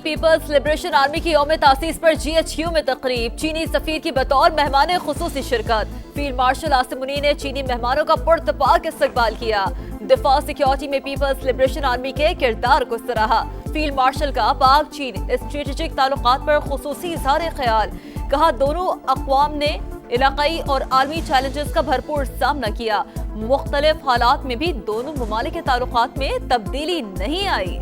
Peoples liberation army की यौम तासीस पर GHQ में तकरीब, चीनी सफीर की बतौर मेहमान खुसूसी शिरकत। फील्ड मार्शल आसिम मुनी ने चीनी मेहमानों का पुरतपाक इस्तकबाल किया। दिफा सिक्योरिटी में पीपल्स लिबरेशन आर्मी के किरदार को सराहा। फील्ड मार्शल का पाक चीन स्ट्रेटेजिक ताल्लुकात पर खुसूसी इज़हार ख्याल, कहा दोनों अक़वाम ने इलाकाई और आर्मी चैलेंजेस का भरपूर सामना किया। मुख्तलिफ हालात में भी दोनों ममालिक के ताल्लुकात में तब्दीली नहीं आई।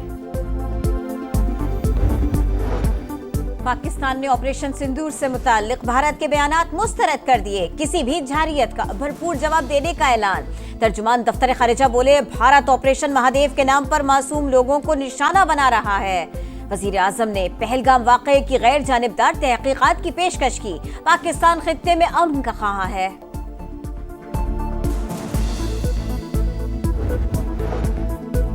पाकिस्तान ने ऑपरेशन सिंदूर से मुताल्लिक भारत के बयानात मुस्तरद कर दिए, किसी भी जारियत का भरपूर जवाब देने का ऐलान। तर्जुमान दफ्तर खारिजा बोले, भारत ऑपरेशन महादेव के नाम पर मासूम लोगों को निशाना बना रहा है। वजीर आजम ने पहलगाम वाक़े की गैर जानिबदार तहकीकात की पेशकश की। पाकिस्तान खित्ते में अमन का ख्वाह है।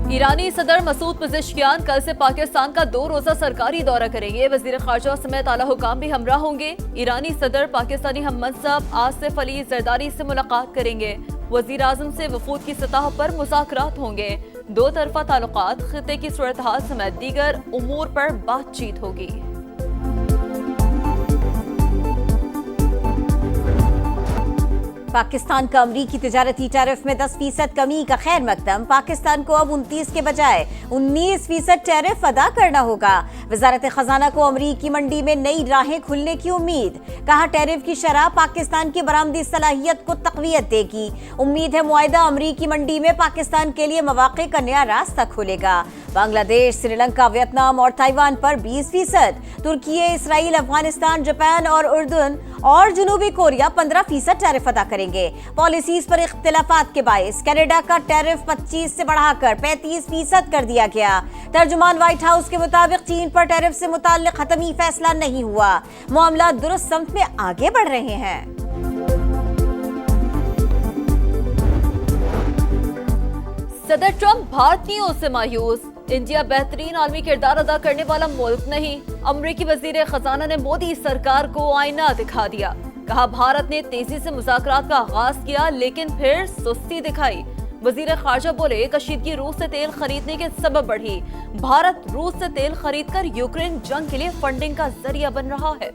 ईरानी सदर मसूद पेज़ेश्कियान कल से पाकिस्तान का 2 रोजा सरकारी दौरा करेंगे। वजीर खारजा समेत आला हुकाम भी हमरा होंगे। ईरानी सदर पाकिस्तानी हम मनसब आसिफ अली जरदारी से मुलाकात करेंगे। वजीर आजम से वफूद की सतह पर मुज़ाकरात होंगे। 2 तरफा ताल्लुकात, खित्ते की सूरत हाल समेत दीगर उमूर पर बातचीत होगी। पाकिस्तान का अमरीकी तिजारती टैरिफ में 10% कमी का खैर मकदम। पाकिस्तान को अब 29 के बजाय 19% टैरिफ अदा करना होगा। वजारत खजाना को अमरीकी मंडी में नई राहें खुलने की उम्मीद, कहा टैरिफ की शरह पाकिस्तान की बरामदी सलाहियत को तक़वियत देगी। उम्मीद है मुआहिदा अमरीकी मंडी में पाकिस्तान के लिए मौक़े का नया रास्ता खोलेगा। बांग्लादेश, श्रीलंका, वियतनाम और ताइवान पर 20%, तुर्की, इसराइल, अफगानिस्तान, जापान और उर्दून और जनूबी कोरिया 15% टैरिफ अदा करेंगे। पॉलिसीज पर इख्तिलाफात के बायस कनाडा का टैरिफ 25 से बढ़ाकर 35% कर दिया गया। तर्जुमान व्हाइट हाउस के मुताबिक चीन पर टैरिफ से मुताल्लिक हतमी फैसला नहीं हुआ। मामला दुरुस्त समत में आगे बढ़ रहे हैं। सदर ट्रंप भारतीयों से मायूस, इंडिया बेहतरीन आलमी किरदार अदा करने वाला मुल्क नहीं। अमरीकी वजीर खजाना ने मोदी सरकार को आईना दिखा दिया, कहा भारत ने तेजी से मुज़ाकरात का आगाज किया लेकिन फिर सुस्ती दिखाई। वजीर खारजा बोले, कशीदगी रूस से तेल खरीदने के सबब बढ़ी। भारत रूस से तेल खरीद कर यूक्रेन जंग के लिए फंडिंग का जरिया बन रहा है।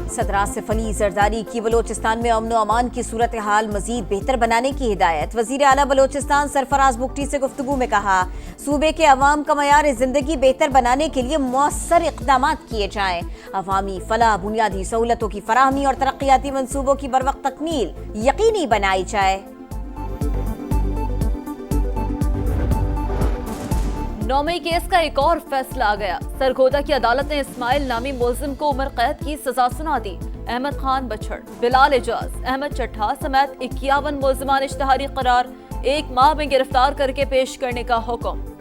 सदर आसिफ अली जरदारी की बलोचिस्तान में अमन व अमान की सूरत हाल मजीद बेहतर बनाने की हिदायत। वजीर आला बलोचिस्तान सरफराज बुगटी से गुफ्तगू में कहा, सूबे के अवाम का मयार जिंदगी बेहतर बनाने के लिए मौसर इक़दाम किए जाएं। अवामी फलाह, बुनियादी सहूलतों की फराहमी और तरक्याती मंसूबों की बरवक्त तकमील यकीनी बनाई जाए। 9 मई केस का एक और फैसला आ गया। सरगोदा की अदालत ने इस्माइल नामी मुलजिम को उम्र कैद की सजा सुना दी। अहमद खान बछड़, बिलाल एजाज, अहमद चट्ठा समेत 51 मुलजिमान इश्तिहारी करार, 1 माह में गिरफ्तार करके पेश करने का हुक्म।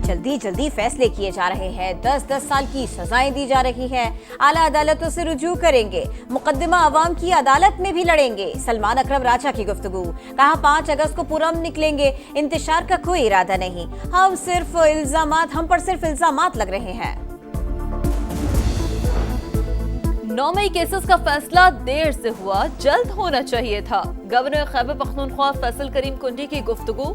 जल्दी जल्दी फैसले किए जा रहे हैं। 10-10 साल की सजाएं दी जा रही हैं। आला अदालतों से रुजू करेंगे। मुकदमा अवाम की अदालत में भी लड़ेंगे। सलमान अकरम राजा की गुफ्तगू, कहा 5 अगस्त को पुरअमन निकलेंगे। इंतशार का कोई इरादा नहीं, हम पर सिर्फ इल्जामात लग रहे हैं। 9 मई केसेस का फैसला देर से हुआ, जल्द होना चाहिए था। गवर्नर खैबर पख्तूनख्वा फैसल करीम कुंडी की गुफ्तगू,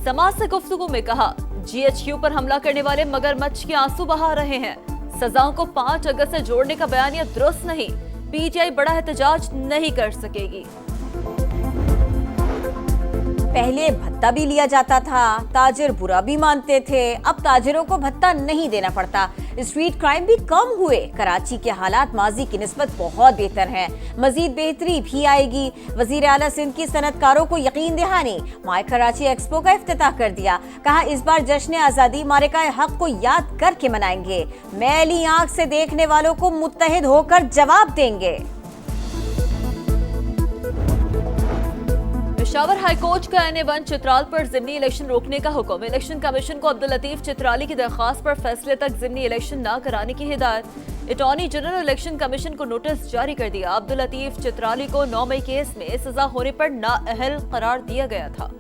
समाज से गुफ्तगू में कहा, GHQ पर हमला करने वाले मगरमच्छ के आंसू बहा रहे हैं। सजाओं को 5 अगस्त से जोड़ने का बयानिया दुरुस्त नहीं। PTI बड़ा एहतजाज नहीं कर सकेगी। पहले भत्ता भी लिया जाता था, ताजिर बुरा भी मानते थे, अब ताजिरों को भत्ता नहीं देना पड़ता। स्ट्रीट क्राइम भी कम हुए। कराची के हालात माजी की निस्बत बहुत बेहतर हैं। मजीद बेहतरी भी आएगी। वजीर आला सिंध की सनतकारों को यकीन दहानी, माय कराची एक्सपो का इफ्तिताह कर दिया। कहा इस बार जश्न आजादी मारिका हक को याद करके मनाएंगे। मैली आंख से देखने वालों को मुत्तहिद होकर जवाब देंगे। पेशावर हाईकोर्ट का NA1 चित्राल पर ज़िमनी इलेक्शन रोकने का हुक्म। इलेक्शन कमीशन को अब्दुल लतीफ चित्राली की दरख्वास्त पर फैसले तक ज़िमनी इलेक्शन न कराने की हिदायत। अटॉर्नी जनरल इलेक्शन कमीशन को नोटिस जारी कर दिया। अब्दुल लतीफ चित्राली को 9 मई केस में सजा होने पर नाअहल करार दिया गया था।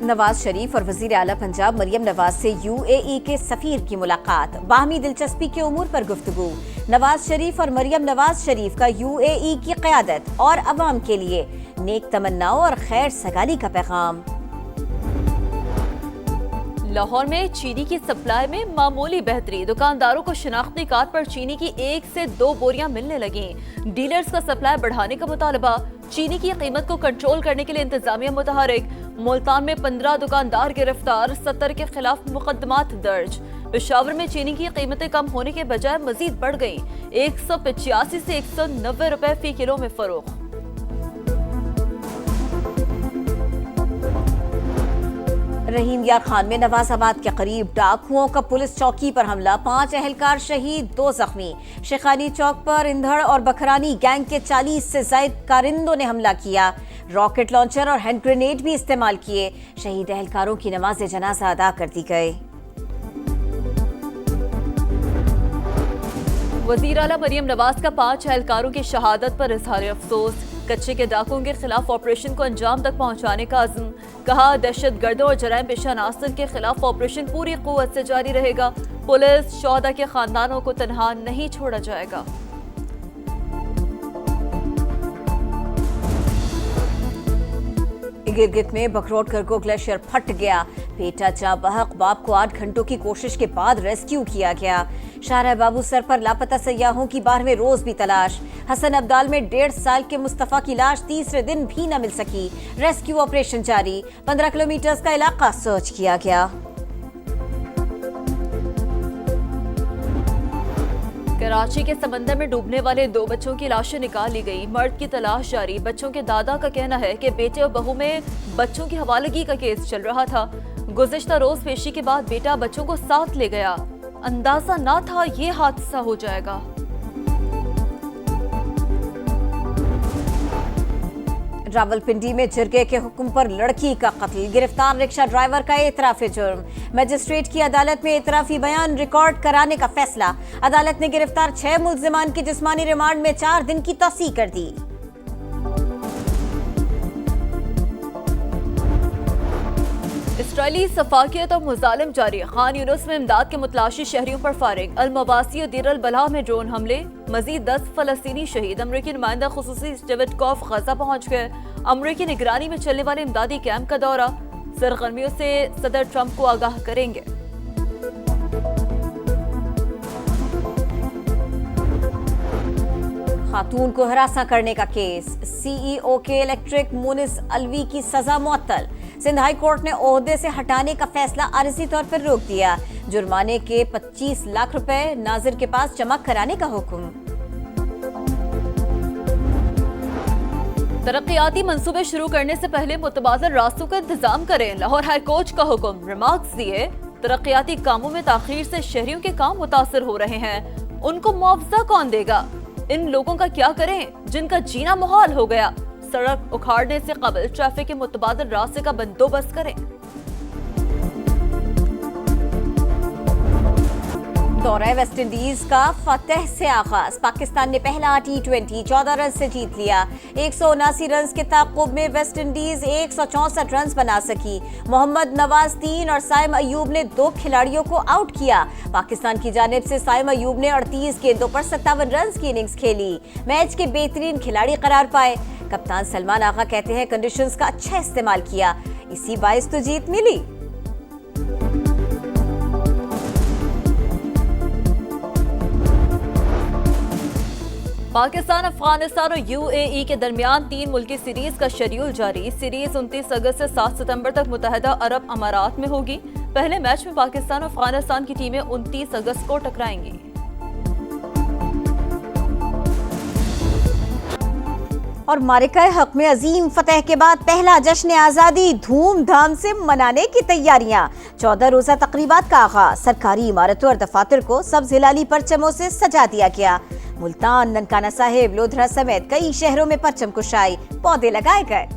नवाज शरीफ और वजीर आला पंजाब मरियम नवाज से UAE के सफीर की मुलाकात। बाहमी दिलचस्पी के उमूर पर गुफ्तगू। नवाज शरीफ और मरियम नवाज शरीफ का UAE की क़यादत और अवाम के लिए नेक तमन्नाओं और खैर सगाली का पैगाम। लाहौर में चीनी की सप्लाई में मामूली बेहतरी, दुकानदारों को शिनाख्ती कार्ड पर चीनी की 1 से 2 बोरियां मिलने लगी। डीलर्स का सप्लाई बढ़ाने का मुतालबा, चीनी की कीमत को कंट्रोल करने के लिए इंतजामिया मुतहरिक। मुल्तान में 15 दुकानदार गिरफ्तार, 70 के खिलाफ मुकदमात दर्ज। पेशावर में चीनी की कीमतें कम होने के बजाय मजीद बढ़ गई, 185 से 190 रुपए फी किलो में फरोख्त। रहीम यार खान में नवाजाबाद के करीब डाकुओं का पुलिस चौकी पर हमला, 5 अहलकार शहीद, 2 जख्मी। शेखानी चौक पर इंधड़ और बखरानी गैंग के 40 से ज्यादा कारिंदों ने हमला किया, रॉकेट लॉन्चर और हैंड ग्रेनेड भी इस्तेमाल किए। शहीद अहलकारों की नमाज जनाजा अदा कर दी गई। वजीर आला मरियम नवाज का 5 अहलकारों की शहादत पर इजहार अफसोस। कच्चे के डाकुओं के खिलाफ ऑपरेशन को अंजाम तक पहुंचाने का अज़्म, कहा दहशत गर्दों और जराइम पेशा अनासर के खिलाफ ऑपरेशन पूरी कुव्वत से जारी रहेगा। पुलिस शोहदा के खानदानों को तनहा नहीं छोड़ा जाएगा। गिरगित में बखरोट करको ग्लेशियर फट गया, बेटा जा बहक बाप को 8 घंटों की कोशिश के बाद रेस्क्यू किया गया। शाहरा बाबू सर पर लापता सयाहों की 12वें रोज भी तलाश। हसन अब्दाल में 1.5 साल के मुस्तफा की लाश तीसरे दिन भी न मिल सकी, रेस्क्यू ऑपरेशन जारी। 15 किलोमीटर का इलाका सर्च किया गया। कराची के समंदर में डूबने वाले 2 बच्चों की लाशें निकाल ली गई, मर्द की तलाश जारी। बच्चों के दादा का कहना है कि बेटे और बहू में बच्चों की हवालगी का केस चल रहा था। गुज़िश्ता रोज पेशी के बाद बेटा बच्चों को साथ ले गया, अंदाजा ना था ये हादसा हो जाएगा। रावलपिंडी में जिरगे के हुक्म पर लड़की का कत्ल, गिरफ्तार रिक्शा ड्राइवर का एतराफ़े जुर्म। मजिस्ट्रेट की अदालत में एतराफ़ी बयान रिकॉर्ड कराने का फैसला। अदालत ने गिरफ्तार 6 मुल्जिमान की जिस्मानी रिमांड में 4 दिन की तौसीह कर दी। इसराइली सफाकियत और मुजालिम जारी, खान यूनुस में इमदाद के मुतलाशी शहरियों पर फायरिंग। अल-मवासी और दीर अल-बलाह में ड्रोन हमले, मजीद 10 फलस्तीनी शहीद। अमरीकी नुमाइंदा खुसूसी डेविड कॉफ गजा पहुंच गए। अमरीकी निगरानी में चलने वाले इमदादी कैंप का दौरा, सरगर्मियों से सदर ट्रंप को आगाह करेंगे। खातून को हरासा करने का केस, सीईओ के इलेक्ट्रिक मुनिस अलवी की सजा मुअत्तल। सिंध हाई कोर्ट ने ओहदे से हटाने का फैसला आरजी तौर पर रोक दिया। जुर्माने के 25 लाख रुपए नाजिर के पास जमा कराने का हुक्म। तरक्याती मंसूबे शुरू करने से पहले मुतबादल रास्तों का इंतजाम करें, लाहौर हाई कोर्ट का हुक्म। रिमार्क्स दिए, तरक्याती कामों में ताखीर से शहरियों के काम मुतासर हो रहे हैं, उनको मुआवजा कौन देगा? इन लोगों का क्या करें जिनका जीना मुहाल हो गया? सड़क उखाड़ने से कबल ट्रैफिक के मुतबादल रास्ते का बंदोबस्त करें। दौरा वेस्ट इंडीज का फतेह से आगाज, पाकिस्तान ने पहला T20 14 रन से जीत लिया। 179 रन के ताक़ुब में वेस्ट इंडीज 164 रन बना सकी। मोहम्मद नवाज 3 और साइम अयूब ने 2 खिलाड़ियों को आउट किया। पाकिस्तान की जानिब से साइम अयूब ने 38 गेंदों पर 57 रन की इनिंग्स खेली, मैच के बेहतरीन खिलाड़ी करार पाए। कप्तान सलमान आगा कहते हैं कंडीशंस का अच्छा इस्तेमाल किया, इसी बाइस तो जीत मिली। पाकिस्तान, अफगानिस्तान और UAE के दरमियान 3 मुल्की सीरीज का शेड्यूल जारी। सीरीज 29 अगस्त से 7 सितंबर तक मुत्तहिदा अरब अमारात में होगी। पहले मैच में पाकिस्तान और अफगानिस्तान की टीमें 29 अगस्त को टकराएंगी। और मारिका हक में अजीम फतेह के बाद पहला जश्न आज़ादी धूमधाम से मनाने की तैयारियां। 14 रोजा तकरीबात का आगाज, सरकारी इमारतों और दफातर को सब्ज हिलाली परचमों से सजा दिया गया। मुल्तान, ननकाना साहिब, लोधरा समेत कई शहरों में परचम कुशाई, पौधे लगाए गए।